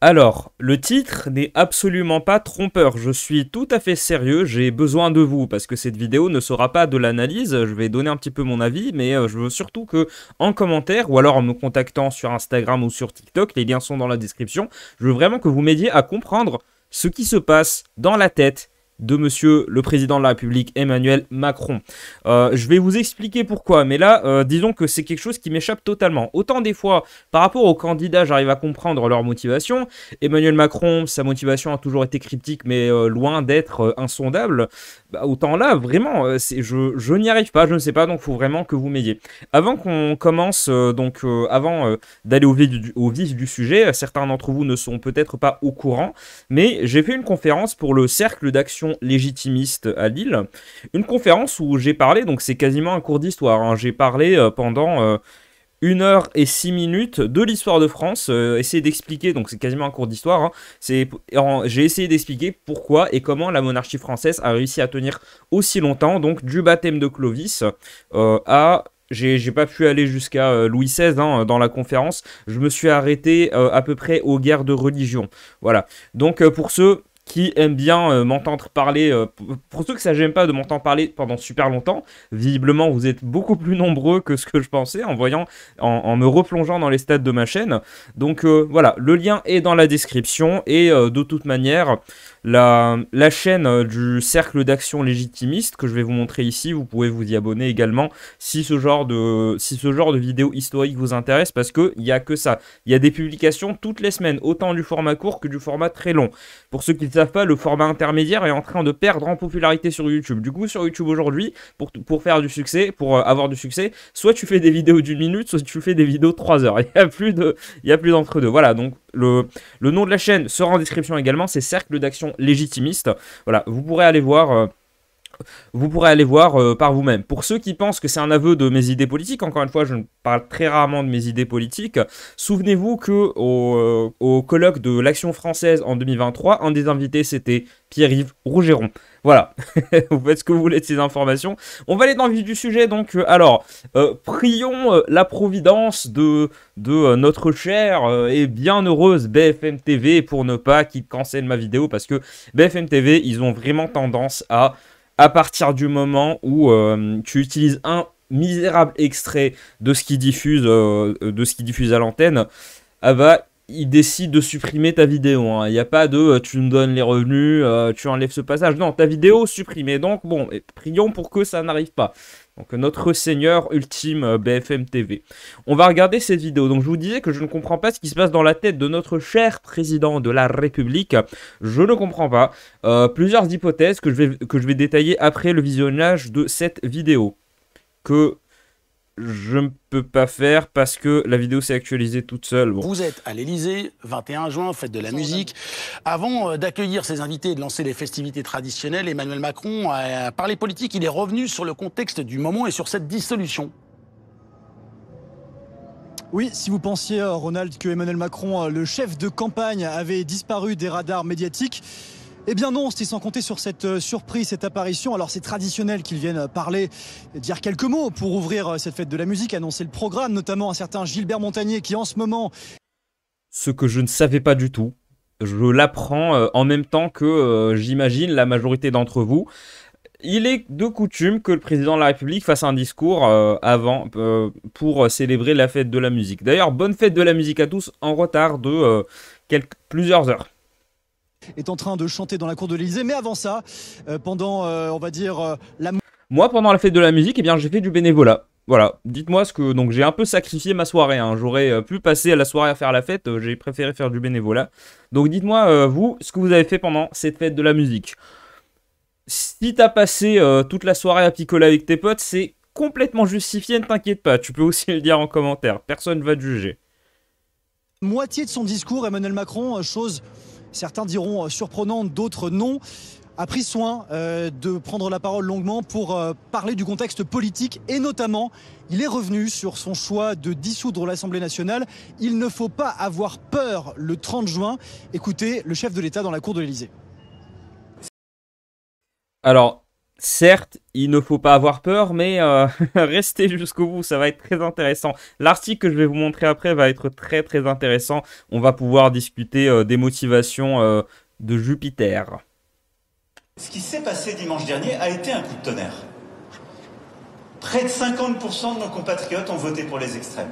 Alors, le titre n'est absolument pas trompeur, je suis tout à fait sérieux, j'ai besoin de vous, parce que cette vidéo ne sera pas de l'analyse, je vais donner un petit peu mon avis, mais je veux surtout que, en commentaire, ou alors en me contactant sur Instagram ou sur TikTok, les liens sont dans la description, je veux vraiment que vous m'aidiez à comprendre ce qui se passe dans la tête de monsieur le président de la République Emmanuel Macron. Je vais vous expliquer pourquoi, mais là, disons que c'est quelque chose qui m'échappe totalement. Autant des fois, par rapport aux candidats, j'arrive à comprendre leur motivation. Emmanuel Macron, sa motivation a toujours été cryptique, mais loin d'être insondable. Bah, autant là, vraiment, je n'y arrive pas, je ne sais pas, donc il faut vraiment que vous m'aidiez. Avant qu'on commence, avant d'aller au vif du sujet, certains d'entre vous ne sont peut-être pas au courant, mais j'ai fait une conférence pour le Cercle d'Action Légitimiste à Lille. Une conférence où j'ai parlé, donc c'est quasiment un cours d'histoire, hein. J'ai parlé pendant 1 h et 6 minutes de l'histoire de France, essayer d'expliquer, donc c'est quasiment un cours d'histoire, hein. J'ai essayé d'expliquer pourquoi et comment la monarchie française a réussi à tenir aussi longtemps, donc du baptême de Clovis à... J'ai pas pu aller jusqu'à Louis XVI hein, dans la conférence, je me suis arrêté à peu près aux guerres de religion. Voilà, donc pour ceux qui aiment bien m'entendre parler, pour ceux que ça gêne pas de m'entendre parler pendant super longtemps, visiblement vous êtes beaucoup plus nombreux que ce que je pensais en me replongeant dans les stats de ma chaîne. Donc voilà, le lien est dans la description et de toute manière, la chaîne du Cercle d'Action Légitimiste que je vais vous montrer ici, vous pouvez vous y abonner également si ce genre de vidéo historique vous intéresse, parce qu'il n'y a que ça. Il y a des publications toutes les semaines, autant du format court que du format très long. Pour ceux qui ne savent pas, le format intermédiaire est en train de perdre en popularité sur YouTube. Du coup, sur YouTube aujourd'hui, pour faire du succès, pour avoir du succès, soit tu fais des vidéos d'une minute, soit tu fais des vidéos de 3 heures. Il n'y a plus d'entre deux. Voilà, donc le nom de la chaîne sera en description également, c'est Cercle d'Action Légitimiste. Voilà, vous pourrez aller voir... par vous-même. Pour ceux qui pensent que c'est un aveu de mes idées politiques, encore une fois, je parle très rarement de mes idées politiques. Souvenez-vous que au colloque de l'Action française en 2023, un des invités, c'était Pierre-Yves Rougeron. Voilà, vous faites ce que vous voulez de ces informations. On va aller dans le vif du sujet, donc, prions la providence de notre chère et bien heureuse BFM TV pour ne pas qu'ils cancellent ma vidéo, parce que BFM TV, ils ont vraiment tendance à partir du moment où tu utilises un misérable extrait de ce qu'ils diffusent, à l'antenne, ils décident de supprimer ta vidéo. Hein. Il n'y a pas de tu me donnes les revenus, tu enlèves ce passage. Non, ta vidéo supprimée. Donc bon, prions pour que ça n'arrive pas. Donc notre Seigneur ultime BFM TV. On va regarder cette vidéo. Donc je vous disais que je ne comprends pas ce qui se passe dans la tête de notre cher président de la République. Je ne comprends pas. Plusieurs hypothèses que je vais détailler après le visionnage de cette vidéo. Que je ne peux pas faire parce que la vidéo s'est actualisée toute seule. Bon. Vous êtes à l'Élysée, 21 juin, fête de la musique. Avant d'accueillir ses invités et de lancer les festivités traditionnelles, Emmanuel Macron a parlé politique. Il est revenu sur le contexte du moment et sur cette dissolution. Oui, si vous pensiez, Ronald, que Emmanuel Macron, le chef de campagne, avait disparu des radars médiatiques, eh bien non, c'était sans compter sur cette surprise, cette apparition. Alors c'est traditionnel qu'ils viennent parler, dire quelques mots pour ouvrir cette fête de la musique, annoncer le programme, notamment un certain Gilbert Montagné qui en ce moment... Ce que je ne savais pas du tout, je l'apprends en même temps que j'imagine la majorité d'entre vous. Il est de coutume que le président de la République fasse un discours pour célébrer la fête de la musique. D'ailleurs, bonne fête de la musique à tous en retard de plusieurs heures. Est en train de chanter dans la cour de l'Élysée, mais avant ça, pendant, on va dire, la... Moi, pendant la fête de la musique, eh bien, j'ai fait du bénévolat. Voilà, dites-moi ce que... Donc, j'ai un peu sacrifié ma soirée, hein. J'aurais pu passer la soirée à faire la fête, j'ai préféré faire du bénévolat. Donc, dites-moi, vous, ce que vous avez fait pendant cette fête de la musique. Si t'as passé toute la soirée à picoler avec tes potes, c'est complètement justifié, ne t'inquiète pas. Tu peux aussi le dire en commentaire, personne ne va te juger. Moitié de son discours, Emmanuel Macron, chose... Certains diront surprenante, d'autres non, a pris soin de prendre la parole longuement pour parler du contexte politique et notamment, il est revenu sur son choix de dissoudre l'Assemblée nationale. Il ne faut pas avoir peur le 30 juin. Écoutez le chef de l'État dans la cour de l'Élysée. Alors, certes, il ne faut pas avoir peur, mais restez jusqu'au bout, ça va être très intéressant. L'article que je vais vous montrer après va être très très intéressant. On va pouvoir discuter des motivations de Jupiter. Ce qui s'est passé dimanche dernier a été un coup de tonnerre. Près de 50% de nos compatriotes ont voté pour les extrêmes.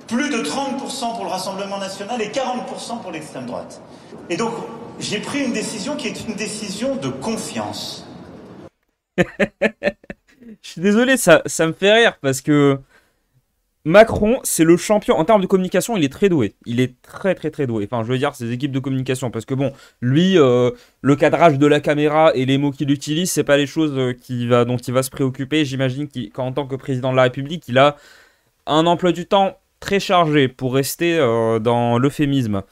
Plus de 30% pour le Rassemblement national et 40% pour l'extrême droite. Et donc, j'ai pris une décision qui est une décision de confiance. Je suis désolé, ça me fait rire parce que Macron, c'est le champion. En termes de communication, il est très doué. Il est très très très doué. Enfin, je veux dire, ses équipes de communication. Parce que bon, lui, le cadrage de la caméra et les mots qu'il utilise, c'est pas les choses dont il va se préoccuper. J'imagine qu'en tant que président de la République, il a un emploi du temps très chargé pour rester dans l'euphémisme.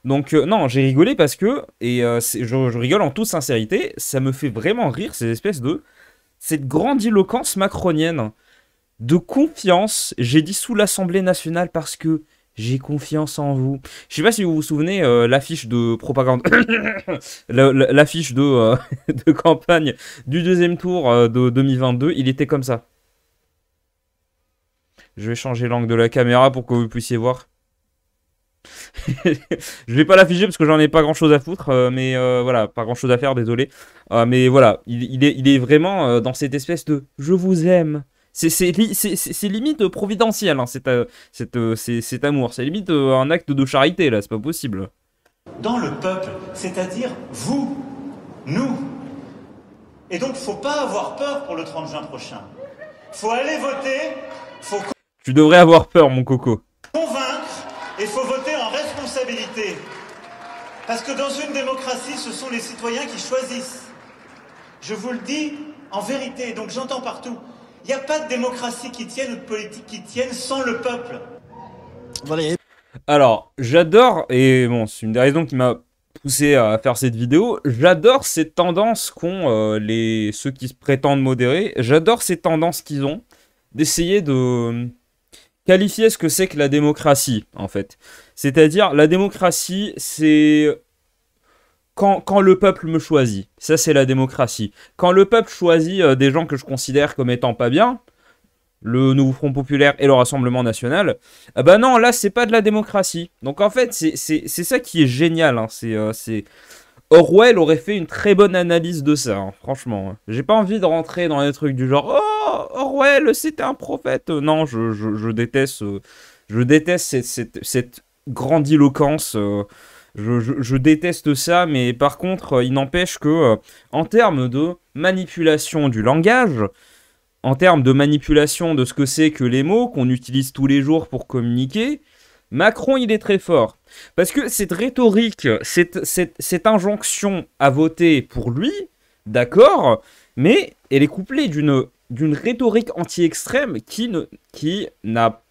Donc non, j'ai rigolé parce que, et je rigole en toute sincérité, ça me fait vraiment rire cette grandiloquence macronienne de confiance. J'ai dissous l'Assemblée nationale parce que j'ai confiance en vous. Je sais pas si vous vous souvenez, l'affiche de propagande, l'affiche de campagne du deuxième tour de 2022, il était comme ça. Je vais changer l'angle de la caméra pour que vous puissiez voir. Je vais pas l'afficher parce que j'en ai pas grand chose à foutre, mais voilà, pas grand chose à faire, désolé. Mais voilà, il est vraiment dans cette espèce de je vous aime. C'est limite providentiel, hein, cet amour. C'est limite un acte de charité, là, c'est pas possible. Dans le peuple, c'est-à-dire vous, nous. Et donc, faut pas avoir peur pour le 30 juin prochain. Faut aller voter, faut Tu devrais avoir peur, mon coco. convaincre et faut voter en responsabilité. Parce que dans une démocratie, ce sont les citoyens qui choisissent. Je vous le dis en vérité, donc j'entends partout. Il n'y a pas de démocratie qui tienne ou de politique qui tienne sans le peuple. Voilà. Alors, j'adore, et bon, c'est une des raisons qui m'a poussé à faire cette vidéo, j'adore ces tendances qu'ont ceux qui se prétendent modérés, j'adore ces tendances qu'ils ont d'essayer de qualifier ce que c'est que la démocratie, en fait. C'est-à-dire, la démocratie, c'est quand le peuple me choisit. Ça, c'est la démocratie. Quand le peuple choisit des gens que je considère comme étant pas bien, le Nouveau Front Populaire et le Rassemblement National, ah bah non, là, c'est pas de la démocratie. Donc, en fait, c'est ça qui est génial. Hein. Orwell aurait fait une très bonne analyse de ça, hein, franchement. J'ai pas envie de rentrer dans les trucs du genre « Oh, Orwell, c'était un prophète !» Non, je déteste, cette grandiloquence. Je déteste ça, mais par contre, il n'empêche que, en termes de manipulation du langage, en termes de manipulation de ce que c'est que les mots qu'on utilise tous les jours pour communiquer, Macron, il est très fort. Parce que cette rhétorique, cette injonction à voter pour lui, d'accord, mais elle est couplée d'une rhétorique anti-extrême qui a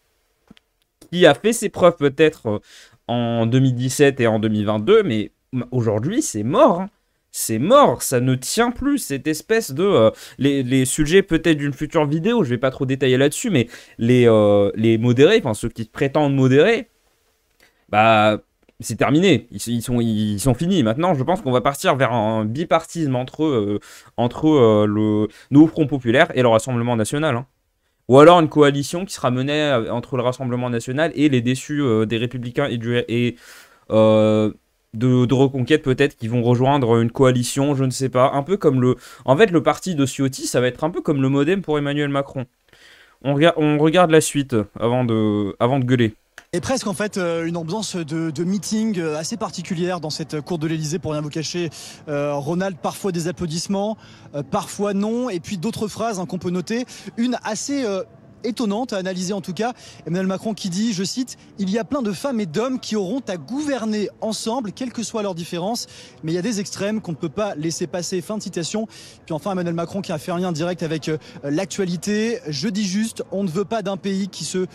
fait ses preuves peut-être en 2017 et en 2022, mais aujourd'hui, c'est mort. Hein. C'est mort, ça ne tient plus, cette espèce de... les sujets peut-être d'une future vidéo, je vais pas trop détailler là-dessus, mais les modérés, enfin ceux qui se prétendent modérés, bah c'est terminé, ils sont finis. Maintenant, je pense qu'on va partir vers un bipartisme entre le Nouveau Front Populaire et le Rassemblement National. Hein. Ou alors une coalition qui sera menée entre le Rassemblement National et les déçus des Républicains de Reconquête peut-être qui vont rejoindre une coalition, je ne sais pas. Un peu comme En fait, le parti de Ciotti, ça va être un peu comme le Modem pour Emmanuel Macron. On regarde la suite avant de gueuler. Et presque en fait une ambiance de meeting assez particulière dans cette cour de l'Elysée, pour rien vous cacher. Ronald, parfois des applaudissements, parfois non, et puis d'autres phrases hein, qu'on peut noter. Une assez étonnante à analyser en tout cas. Emmanuel Macron qui dit, je cite, « Il y a plein de femmes et d'hommes qui auront à gouverner ensemble, quelles que soient leurs différences, mais il y a des extrêmes qu'on ne peut pas laisser passer. » Fin de citation. Puis enfin Emmanuel Macron qui a fait un lien direct avec l'actualité. Je dis juste, on ne veut pas d'un pays qui se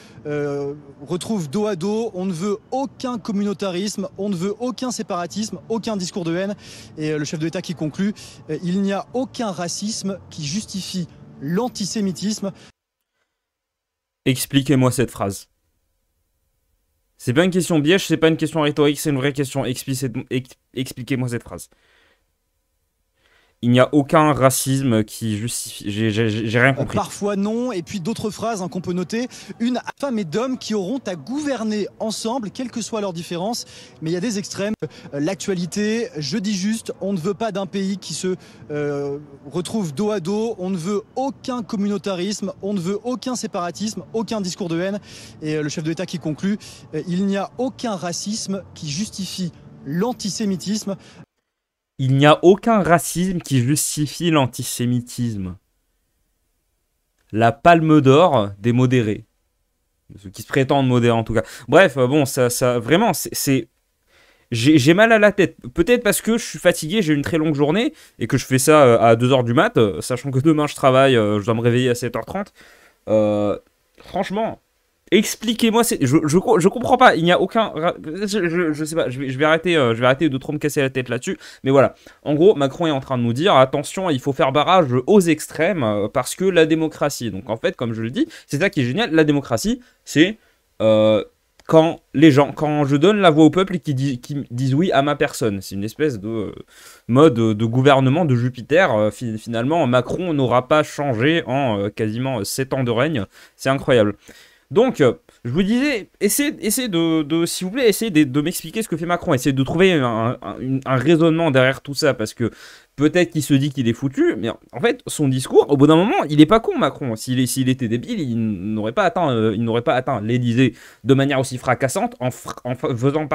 retrouve dos à dos. On ne veut aucun communautarisme, on ne veut aucun séparatisme, aucun discours de haine. Et le chef de l'État qui conclut, il n'y a aucun racisme qui justifie l'antisémitisme. Expliquez-moi cette phrase. C'est pas une question biège, c'est pas une question rhétorique, c'est une vraie question. Expliquez-moi cette phrase. Il n'y a aucun racisme qui justifie... J'ai rien compris. Parfois non, et puis d'autres phrases qu'on peut noter. Une femme et d'hommes qui auront à gouverner ensemble, quelles que soient leurs différences. Mais il y a des extrêmes. L'actualité, je dis juste, on ne veut pas d'un pays qui se retrouve dos à dos. On ne veut aucun communautarisme, on ne veut aucun séparatisme, aucun discours de haine. Et le chef de l'État qui conclut, il n'y a aucun racisme qui justifie l'antisémitisme. Il n'y a aucun racisme qui justifie l'antisémitisme. La palme d'or des modérés. Ceux qui se prétendent modérés en tout cas. Bref, bon, ça vraiment, c'est... J'ai mal à la tête. Peut-être parce que je suis fatigué, j'ai une très longue journée, et que je fais ça à 2 h du mat, sachant que demain je travaille, je dois me réveiller à 7 h 30. Franchement... Expliquez-moi, je comprends pas, il n'y a aucun... Je sais pas, je vais arrêter de trop me casser la tête là-dessus, mais voilà. En gros, Macron est en train de nous dire, attention, il faut faire barrage aux extrêmes, parce que la démocratie, donc en fait, comme je le dis, c'est ça qui est génial, la démocratie, c'est quand je donne la voix au peuple et qui disent oui à ma personne. C'est une espèce de mode de gouvernement de Jupiter. Finalement, Macron n'aura pas changé en quasiment 7 ans de règne, c'est incroyable. Donc, je vous disais, essayez s'il vous plaît, essayez de m'expliquer ce que fait Macron. Essayez de trouver un raisonnement derrière tout ça, parce que peut-être qu'il se dit qu'il est foutu, mais en fait, son discours, au bout d'un moment, il est pas con, Macron. S'il était débile, il n'aurait pas atteint l'Élysée de manière aussi fracassante en faisant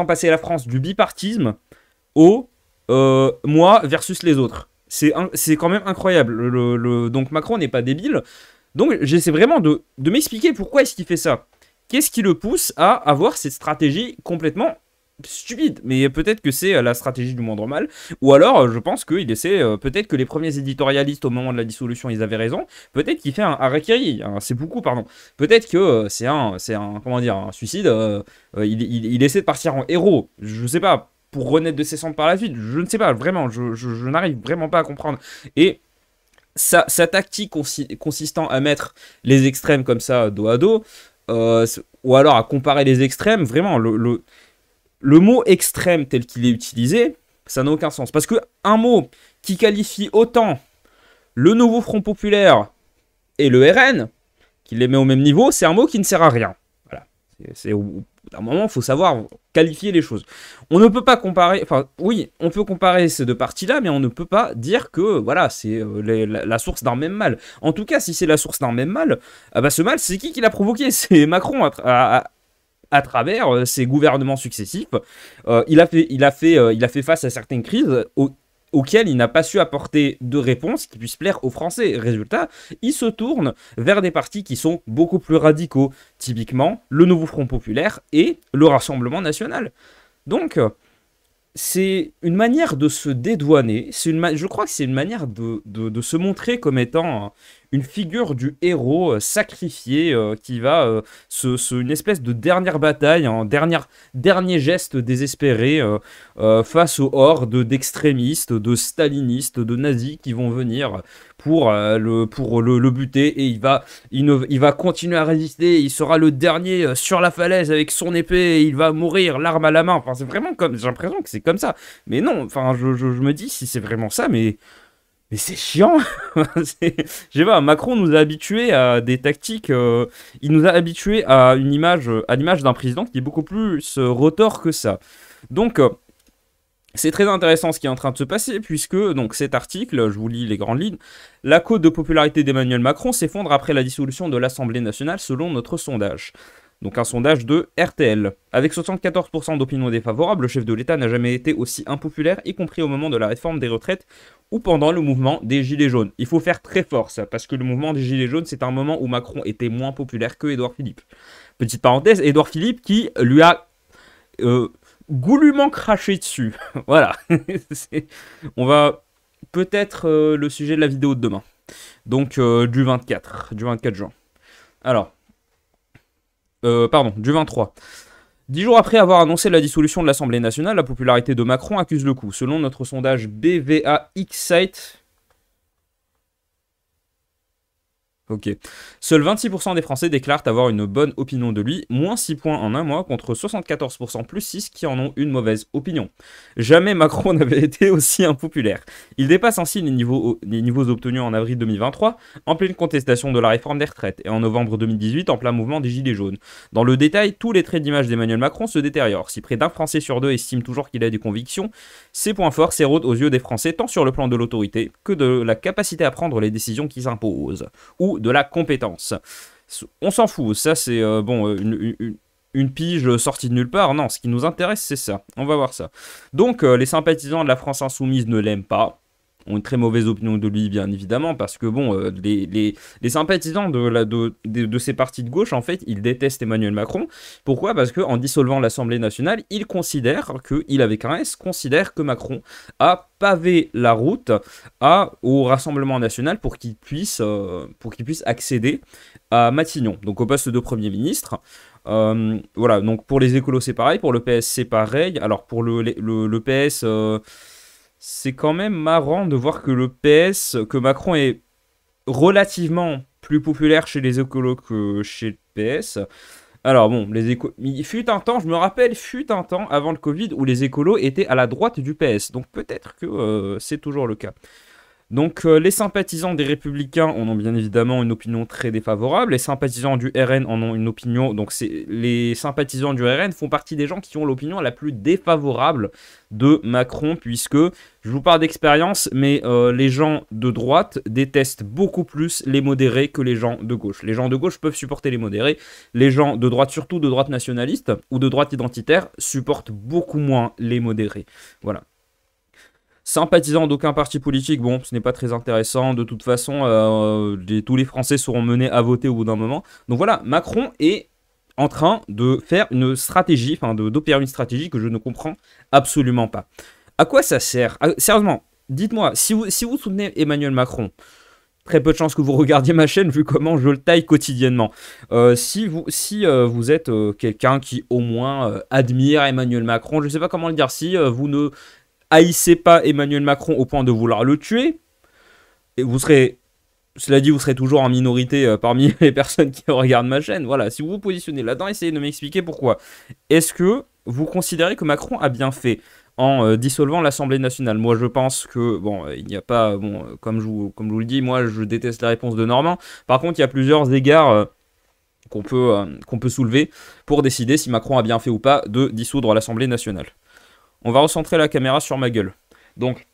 passer la France du bipartisme au moi versus les autres. C'est quand même incroyable. Donc Macron n'est pas débile. Donc j'essaie vraiment de m'expliquer pourquoi est-ce qu'il fait ça. Qu'est-ce qui le pousse à avoir cette stratégie complètement stupide? Mais peut-être que c'est la stratégie du moindre mal. Ou alors je pense qu'il essaie, peut-être que les premiers éditorialistes au moment de la dissolution, ils avaient raison. Peut-être qu'il fait un harakiri, c'est beaucoup, pardon. Peut-être que c'est un suicide. Il essaie de partir en héros. Je sais pas, pour renaître de ses cendres par la suite. Je ne sais pas, vraiment, je n'arrive vraiment pas à comprendre. Et sa tactique consistant à mettre les extrêmes comme ça dos à dos, ou alors à comparer les extrêmes, vraiment, le mot extrême tel qu'il est utilisé, ça n'a aucun sens. Parce qu'un mot qui qualifie autant le nouveau Front Populaire et le RN, qui les met au même niveau, c'est un mot qui ne sert à rien. Voilà. À un moment, il faut savoir qualifier les choses. On ne peut pas comparer... Enfin, oui, on peut comparer ces deux parties-là, mais on ne peut pas dire que, voilà, c'est la source d'un même mal. En tout cas, si c'est la source d'un même mal, ce mal, c'est qui l'a provoqué? C'est Macron, à travers ses gouvernements successifs. Il a fait face à certaines crises auxquelles il n'a pas su apporter de réponse qui puisse plaire aux Français. Résultat, il se tourne vers des partis qui sont beaucoup plus radicaux, typiquement le Nouveau Front Populaire et le Rassemblement National. Donc, c'est une manière de se dédouaner, je crois que c'est une manière de se montrer comme étant une figure du héros sacrifié qui va une espèce de dernière bataille, dernier geste désespéré face aux hordes d'extrémistes, de stalinistes, de nazis qui vont venir pour le buter, et il va continuer à résister, il sera le dernier sur la falaise avec son épée, et il va mourir l'arme à la main. Enfin, c'est vraiment comme, j'ai l'impression que c'est comme ça. Mais non, enfin, je me dis si c'est vraiment ça, mais c'est chiant. Je sais pas, Macron nous a habitués à des tactiques, il nous a habitués à l'image d'un président qui est beaucoup plus retors que ça. Donc, c'est très intéressant ce qui est en train de se passer, puisque donc cet article, je vous lis les grandes lignes, la cote de popularité d'Emmanuel Macron s'effondre après la dissolution de l'Assemblée nationale selon notre sondage. Donc un sondage de RTL. Avec 74% d'opinions défavorables, le chef de l'État n'a jamais été aussi impopulaire, y compris au moment de la réforme des retraites ou pendant le mouvement des Gilets jaunes. Il faut faire très fort ça, parce que le mouvement des Gilets jaunes, c'est un moment où Macron était moins populaire que Édouard Philippe. Petite parenthèse, Édouard Philippe qui lui a goulûment craché dessus. Voilà. On va peut-être le sujet de la vidéo de demain. Donc du 24 juin. Alors, du 23. 10 jours après avoir annoncé la dissolution de l'Assemblée nationale, la popularité de Macron accuse le coup. Selon notre sondage BVA X-Site, Ok. Seuls 26% des Français déclarent avoir une bonne opinion de lui, moins 6 points en un mois, contre 74% plus 6 qui en ont une mauvaise opinion. Jamais Macron n'avait été aussi impopulaire. Il dépasse ainsi les niveaux obtenus en avril 2023, en pleine contestation de la réforme des retraites, et en novembre 2018, en plein mouvement des Gilets jaunes. Dans le détail, tous les traits d'image d'Emmanuel Macron se détériorent. Si près d'un Français sur deux estime toujours qu'il a des convictions, ses points forts s'érodent aux yeux des Français, tant sur le plan de l'autorité que de la capacité à prendre les décisions qui s'imposent, ou de la compétence. On s'en fout, ça c'est une pige sortie de nulle part. Non, ce qui nous intéresse c'est ça, on va voir ça. Donc les sympathisants de la France Insoumise ne l'aiment pas, ont une très mauvaise opinion de lui bien évidemment, parce que bon, les sympathisants de ces partis de gauche, en fait, ils détestent Emmanuel Macron. Pourquoi? Parce qu'en dissolvant l'Assemblée nationale, ils considèrent qu'il, avec un S, considère que Macron a pavé la route au Rassemblement national pour qu'il puisse accéder à Matignon, donc au poste de Premier ministre. Voilà, donc pour les écolos c'est pareil, pour le PS c'est pareil. Alors pour le PS... c'est quand même marrant de voir que que Macron est relativement plus populaire chez les écolos que chez le PS. Alors bon, il fut un temps, je me rappelle, avant le Covid où les écolos étaient à la droite du PS. Donc peut-être que c'est toujours le cas. Donc les sympathisants des Républicains en ont bien évidemment une opinion très défavorable. Les sympathisants du RN en ont une opinion... Donc les sympathisants du RN font partie des gens qui ont l'opinion la plus défavorable de Macron, puisque, je vous parle d'expérience, mais les gens de droite détestent beaucoup plus les modérés que les gens de gauche. Les gens de gauche peuvent supporter les modérés. Les gens de droite, surtout de droite nationaliste ou de droite identitaire, supportent beaucoup moins les modérés. Voilà. Sympathisant d'aucun parti politique, bon, ce n'est pas très intéressant. De toute façon, tous les Français seront menés à voter au bout d'un moment. Donc voilà, Macron est en train de faire une stratégie, d'opérer une stratégie que je ne comprends absolument pas. À quoi ça sert? Sérieusement, dites-moi, si vous soutenez Emmanuel Macron, très peu de chances que vous regardiez ma chaîne vu comment je le taille quotidiennement. Si vous êtes quelqu'un qui au moins admire Emmanuel Macron, je ne sais pas comment le dire, si vous ne haïssez pas Emmanuel Macron au point de vouloir le tuer, et cela dit, vous serez toujours en minorité parmi les personnes qui regardent ma chaîne. Voilà, si vous vous positionnez là-dedans, essayez de m'expliquer pourquoi. Est-ce que vous considérez que Macron a bien fait en dissolvant l'Assemblée nationale? Moi, je pense que, bon, il n'y a pas, bon, comme je vous le dis, moi, je déteste la réponse de Normand. Par contre, il y a plusieurs égards qu'on peut soulever pour décider si Macron a bien fait ou pas de dissoudre l'Assemblée nationale. On va recentrer la caméra sur ma gueule. Donc,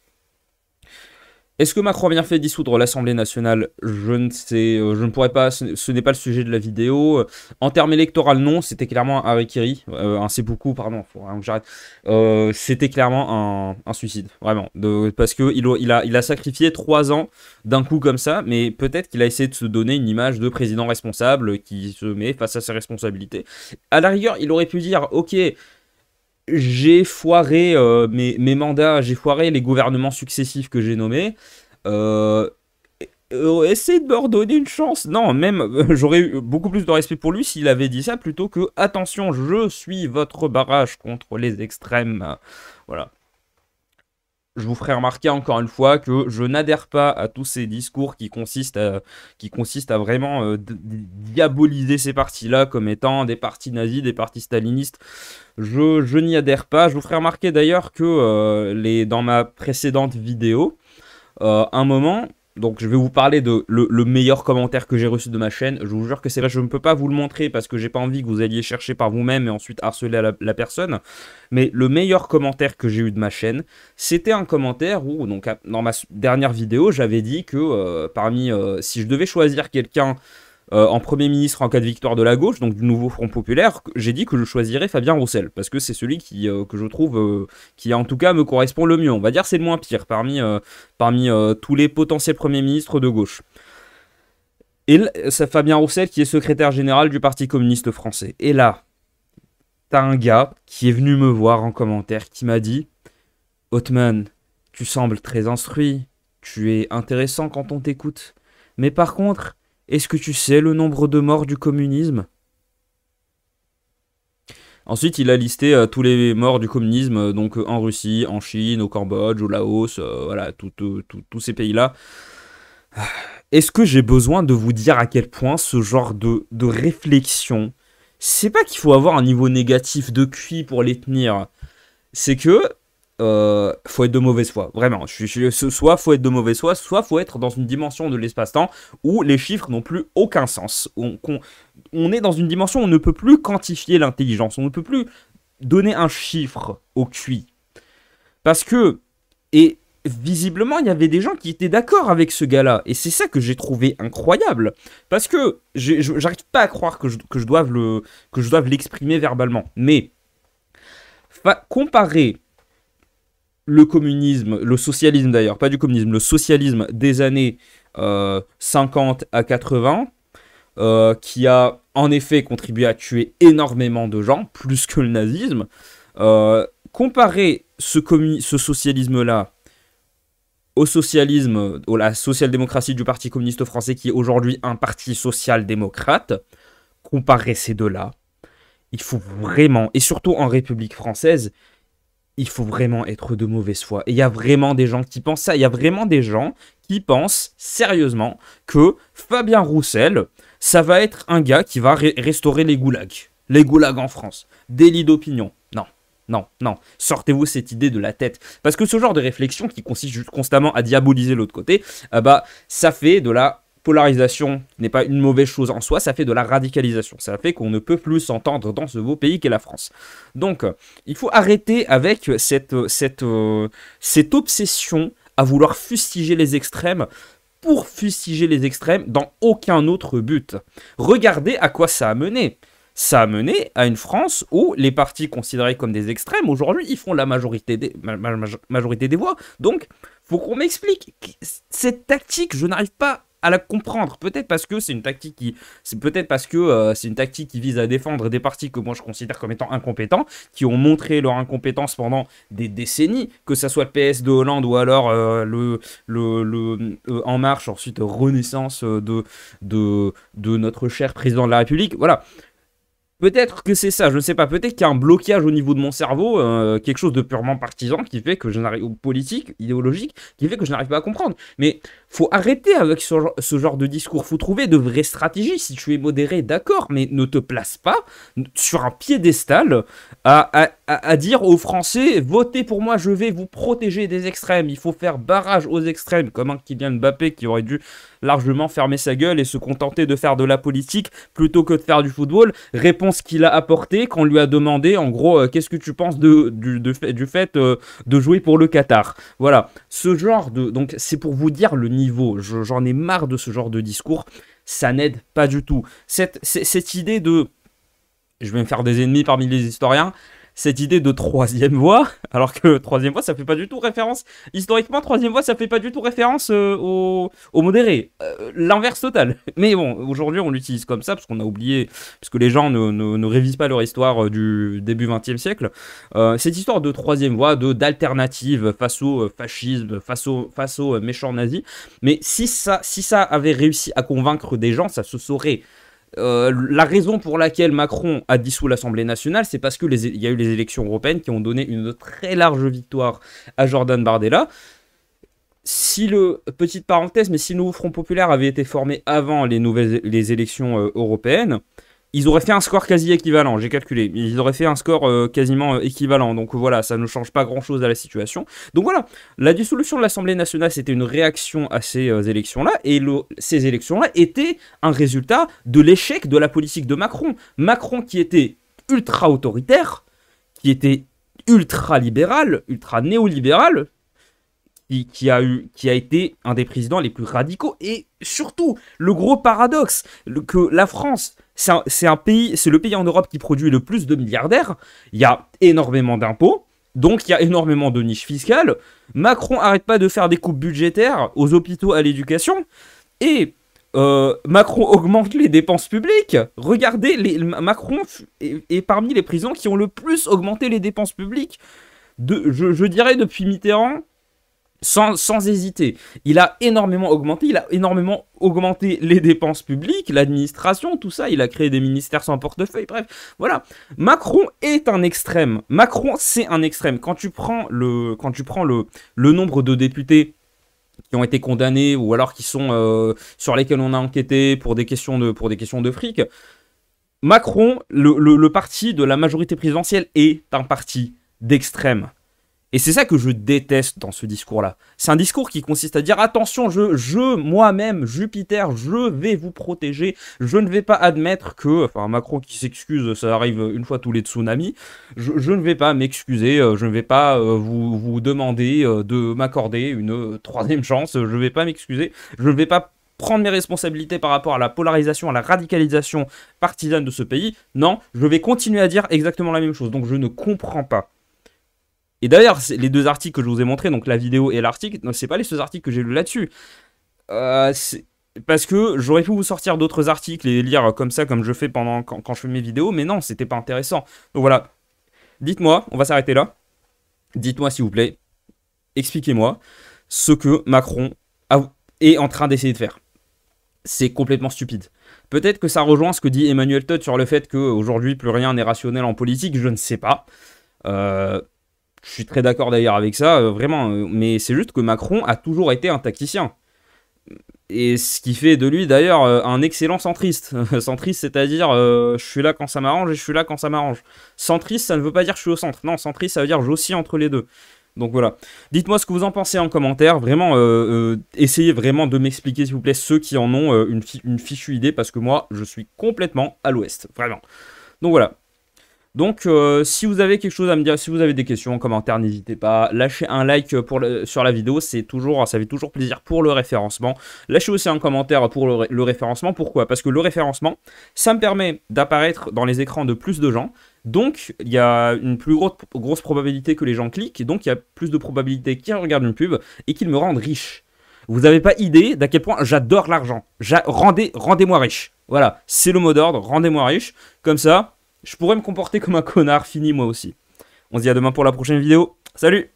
est-ce que Macron a bien fait dissoudre l'Assemblée nationale? Je ne sais, je ne pourrais pas, ce n'est pas le sujet de la vidéo. En termes électoraux, non, c'était clairement un harakiri, un seppuku, pardon, faut vraiment que j'arrête. C'était clairement un suicide, vraiment. Parce qu'il a sacrifié 3 ans d'un coup comme ça, mais peut-être qu'il a essayé de se donner une image de président responsable qui se met face à ses responsabilités. À la rigueur, il aurait pu dire, ok, j'ai foiré mes mandats, j'ai foiré les gouvernements successifs que j'ai nommés. Essayez de me redonner une chance. Non, même, j'aurais eu beaucoup plus de respect pour lui s'il avait dit ça plutôt que « Attention, je suis votre barrage contre les extrêmes. » Voilà. Je vous ferai remarquer encore une fois que je n'adhère pas à tous ces discours qui consistent à vraiment diaboliser ces partis-là comme étant des partis nazis, des partis stalinistes. Je n'y adhère pas. Je vous ferai remarquer d'ailleurs que dans ma précédente vidéo, un moment... Donc je vais vous parler de le meilleur commentaire que j'ai reçu de ma chaîne. Je vous jure que c'est vrai, je ne peux pas vous le montrer parce que j'ai pas envie que vous alliez chercher par vous-même et ensuite harceler la personne. Mais le meilleur commentaire que j'ai eu de ma chaîne, c'était un commentaire où, donc dans ma dernière vidéo, j'avais dit que si je devais choisir quelqu'un en Premier ministre en cas de victoire de la gauche, donc du nouveau Front Populaire, j'ai dit que je choisirais Fabien Roussel, parce que c'est celui que je trouve qui en tout cas me correspond le mieux. On va dire c'est le moins pire parmi tous les potentiels premiers ministres de gauche. Et c'est Fabien Roussel qui est secrétaire général du Parti communiste français. Et là, t'as un gars qui est venu me voir en commentaire, qui m'a dit « Othman, tu sembles très instruit, tu es intéressant quand on t'écoute, mais par contre... Est-ce que tu sais le nombre de morts du communisme ?» Ensuite, il a listé tous les morts du communisme, donc en Russie, en Chine, au Cambodge, au Laos, voilà, tous ces pays-là. est-ce que j'ai besoin de vous dire à quel point ce genre de réflexion, c'est pas qu'il faut avoir un niveau négatif de QI pour les tenir, c'est que faut être de mauvaise foi, vraiment. Soit faut être de mauvaise foi, soit faut être dans une dimension de l'espace-temps où les chiffres n'ont plus aucun sens. On est dans une dimension où on ne peut plus quantifier l'intelligence, on ne peut plus donner un chiffre au QI. Parce que, et visiblement, il y avait des gens qui étaient d'accord avec ce gars-là, et c'est ça que j'ai trouvé incroyable, parce que j'arrive pas à croire que je doive l'exprimer verbalement, mais comparer le communisme, le socialisme d'ailleurs, pas du communisme, le socialisme des années 50 à 80, qui a en effet contribué à tuer énormément de gens, plus que le nazisme, comparer ce socialisme-là au socialisme, à la social-démocratie du Parti communiste français, qui est aujourd'hui un parti social-démocrate, comparer ces deux-là, il faut vraiment, et surtout en République française, il faut vraiment être de mauvaise foi. Et il y a vraiment des gens qui pensent ça. Il y a vraiment des gens qui pensent sérieusement que Fabien Roussel, ça va être un gars qui va restaurer les goulags. Les goulags en France. Délit d'opinion. Non, non, non. Sortez-vous cette idée de la tête. Parce que ce genre de réflexion qui consiste juste constamment à diaboliser l'autre côté, ça fait de la polarisation, qui n'est pas une mauvaise chose en soi, ça fait de la radicalisation. Ça fait qu'on ne peut plus s'entendre dans ce beau pays qu'est la France. Donc, il faut arrêter avec cette obsession à vouloir fustiger les extrêmes pour fustiger les extrêmes dans aucun autre but. Regardez à quoi ça a mené. Ça a mené à une France où les partis considérés comme des extrêmes, aujourd'hui, ils font la majorité des voix. Donc, faut qu'on m'explique. Cette tactique, je n'arrive pas à la comprendre. Peut-être parce que c'est une tactique qui vise à défendre des partis que moi je considère comme étant incompétents, qui ont montré leur incompétence pendant des décennies, que ça soit le PS de Hollande ou alors En Marche, ensuite Renaissance de notre cher président de la République. Voilà. Peut-être que c'est ça, je ne sais pas. Peut-être qu'il y a un blocage au niveau de mon cerveau, quelque chose de purement partisan qui fait que je n'arrive, ou politique, idéologique, qui fait que je n'arrive pas à comprendre. Mais faut arrêter avec ce genre de discours. Faut trouver de vraies stratégies. Si tu es modéré, d'accord, mais ne te place pas sur un piédestal à dire aux Français, votez pour moi, je vais vous protéger des extrêmes. Il faut faire barrage aux extrêmes, comme un Kylian Mbappé qui aurait dû largement fermer sa gueule et se contenter de faire de la politique plutôt que de faire du football. Réponse qu'il a apportée quand on lui a demandé en gros qu'est-ce que tu penses du fait de jouer pour le Qatar. Voilà, ce genre de... Donc c'est pour vous dire le niveau, j'en ai marre de ce genre de discours, ça n'aide pas du tout. Cette idée de... Je vais me faire des ennemis parmi les historiens. Cette idée de troisième voie, alors que troisième voie, ça fait pas du tout référence. Historiquement, troisième voie, ça fait pas du tout référence au modéré. L'inverse total. Mais bon, aujourd'hui, on l'utilise comme ça, parce qu'on a oublié, parce que les gens ne révisent pas leur histoire du début 20e siècle. Cette histoire de troisième voie, d'alternative face au fascisme, face aux méchants nazis. Mais si ça avait réussi à convaincre des gens, ça se saurait. La raison pour laquelle Macron a dissous l'Assemblée nationale, c'est parce qu'il y a eu les élections européennes qui ont donné une très large victoire à Jordan Bardella. Petite parenthèse, mais si le nouveau Front Populaire avait été formé avant les élections européennes, ils auraient fait un score quasi équivalent, j'ai calculé. Ils auraient fait un score quasiment équivalent. Donc voilà, ça ne change pas grand-chose à la situation. Donc voilà, la dissolution de l'Assemblée nationale, c'était une réaction à ces élections-là. Et ces élections-là étaient un résultat de l'échec de la politique de Macron. Macron qui était ultra autoritaire, qui était ultra libéral, ultra néolibéral, qui a été un des présidents les plus radicaux. Et surtout, le gros paradoxe, que la France... C'est le pays en Europe qui produit le plus de milliardaires. Il y a énormément d'impôts, donc il y a énormément de niches fiscales. Macron n'arrête pas de faire des coupes budgétaires aux hôpitaux, à l'éducation. Et Macron augmente les dépenses publiques. Regardez, Macron est parmi les présidents qui ont le plus augmenté les dépenses publiques, je dirais depuis Mitterrand. Sans hésiter. Il a énormément augmenté les dépenses publiques, l'administration, tout ça. Il a créé des ministères sans portefeuille, bref. Voilà. Macron est un extrême. Macron, c'est un extrême. Quand tu prends le nombre de députés qui ont été condamnés ou alors qui sont sur lesquels on a enquêté pour des questions de fric. Macron, le parti de la majorité présidentielle est un parti d'extrême. Et c'est ça que je déteste dans ce discours-là. C'est un discours qui consiste à dire attention, moi-même, Jupiter, je vais vous protéger. Je ne vais pas admettre que, enfin Macron qui s'excuse, ça arrive une fois tous les tsunamis. Je ne vais pas m'excuser, je ne vais pas vous demander de m'accorder une troisième chance. Je ne vais pas m'excuser, je ne vais pas prendre mes responsabilités par rapport à la polarisation, à la radicalisation partisane de ce pays. Non, je vais continuer à dire exactement la même chose. Donc je ne comprends pas. Et d'ailleurs, les deux articles que je vous ai montrés, donc la vidéo et l'article, c'est pas les seuls articles que j'ai lus là-dessus. Parce que j'aurais pu vous sortir d'autres articles et les lire comme ça, comme je fais quand je fais mes vidéos, mais non, c'était pas intéressant. Donc voilà, dites-moi, on va s'arrêter là. Dites-moi s'il vous plaît, expliquez-moi ce que Macron est en train d'essayer de faire. C'est complètement stupide. Peut-être que ça rejoint ce que dit Emmanuel Todd sur le fait qu'aujourd'hui plus rien n'est rationnel en politique, je ne sais pas. Je suis très d'accord d'ailleurs avec ça, vraiment, mais c'est juste que Macron a toujours été un tacticien. Et ce qui fait de lui d'ailleurs un excellent centriste. Centriste, c'est-à-dire je suis là quand ça m'arrange et je suis là quand ça m'arrange. Centriste, ça ne veut pas dire je suis au centre. Non, centriste, ça veut dire j'oscille entre les deux. Donc voilà. Dites-moi ce que vous en pensez en commentaire. Vraiment, essayez vraiment de m'expliquer s'il vous plaît ceux qui en ont une fichue idée, parce que moi, je suis complètement à l'ouest. Vraiment. Donc voilà. Donc, si vous avez quelque chose à me dire, si vous avez des questions en commentaire, n'hésitez pas. Lâchez un like sur la vidéo, ça fait toujours plaisir pour le référencement. Lâchez aussi un commentaire pour le référencement. Pourquoi? Parce que le référencement, ça me permet d'apparaître dans les écrans de plus de gens. Donc, il y a une plus grosse probabilité que les gens cliquent. Et donc, il y a plus de probabilité qu'ils regardent une pub et qu'ils me rendent riche. Vous n'avez pas idée d'à quel point j'adore l'argent. Rendez-moi riche. Voilà, c'est le mot d'ordre, rendez-moi riche. Comme ça, je pourrais me comporter comme un connard fini moi aussi. On se dit à demain pour la prochaine vidéo. Salut!